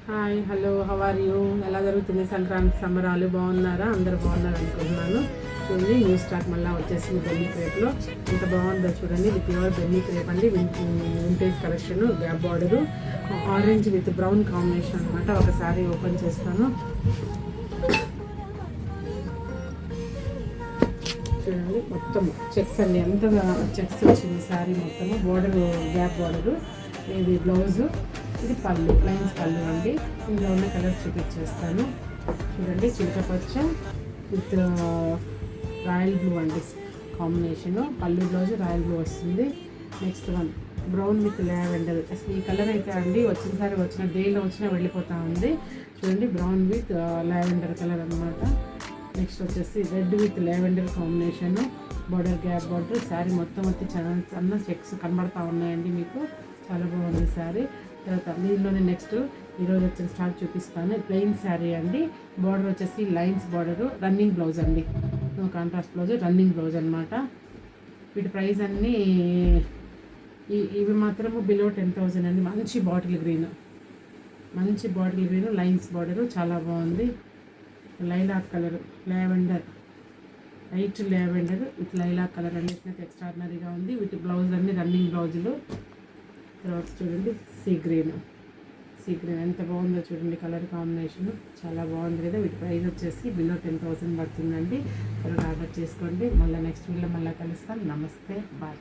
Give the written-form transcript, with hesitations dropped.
Hi hello how are you? ఎలా జరుగుతుంది సంక్రాంతి సంబరాలు? బాగున్నారా? అందరు బాగున్నారు అనుకుంటున్నాను. చూడండి, న్యూ స్టాక్ మళ్ళీ వచ్చేసింది బెన్నీ క్రేప్లో. ఎంత బాగుందో చూడండి. ఇది ప్యూర్ బెన్నీ క్రేప్ అండి, vintage collection, gap border, orange with brown combination అనమాట. ఒకసారి ఓపెన్ చేస్తాను. చూడండి, మొత్తం చెక్స్ అండి, ఎంత చెక్స్ వచ్చింది శారీ మొత్తము. బార్డరు గ్యాప్ బార్డరు, ఇది బ్లౌజు, ఇది పళ్ళు, లైన్స్ పళ్ళు అండి. ఇందులో ఉన్న కలర్ చూపించేస్తాను. చూడండి, చిలకపచ్చ విత్ రాయల్ బ్లూ అండి కాంబినేషను. పళ్ళు బ్లౌజ్ రాయల్ బ్లూ వస్తుంది. Next one brown with lavender. అసలు ఈ కలర్ అయితే అండి వచ్చినసారి వచ్చిన డేలో వచ్చినా వెళ్ళిపోతూ ఉంది. చూడండి, బ్రౌన్ విత్ లావెండర్ కలర్ అనమాట. నెక్స్ట్ వచ్చేసి red with lavender combination, border gap border. Sari మొత్తం వచ్చి చాలా చెక్స్ కనబడతా ఉన్నాయండి మీకు. చాలా బాగుంది శారీ. తర్వాత దీనిలోనే నెక్స్ట్ ఈరోజు వచ్చిన స్టాక్ చూపిస్తాను. ప్లెయిన్ శారీ అండి, బార్డర్ వచ్చేసి లైన్స్ బార్డరు, రన్నింగ్ బ్లౌజ్ అండి, కాంట్రాస్ట్ బ్లౌజ్, రన్నింగ్ బ్లౌజ్ అనమాట. వీటి ప్రైస్ అన్నీ ఇవి మాత్రము బిలో 10,000 అండి. మంచి బాటిల్ గ్రీన్, లైన్స్ బార్డరు, చాలా బాగుంది. Lilac colour, lavender, light lavender with lilac colour అన్నిటికీ ఎక్స్ట్రాడినరీగా ఉంది. వీటి బ్లౌజ్ అన్ని రన్నింగ్ బ్లౌజులు. తర్వాత చూడండి, సీ గ్రీన్ ఎంత బాగుందో చూడండి, కలర్ కాంబినేషన్ చాలా బాగుంది కదా. వీటి ప్రైస్ వచ్చేసి బిలో 10,000 పడుతుందండి. త్వరగా ఆర్డర్ చేసుకోండి. మళ్ళీ నెక్స్ట్ వీడియో మళ్ళీ కలుస్తాను. నమస్తే, బాయ్.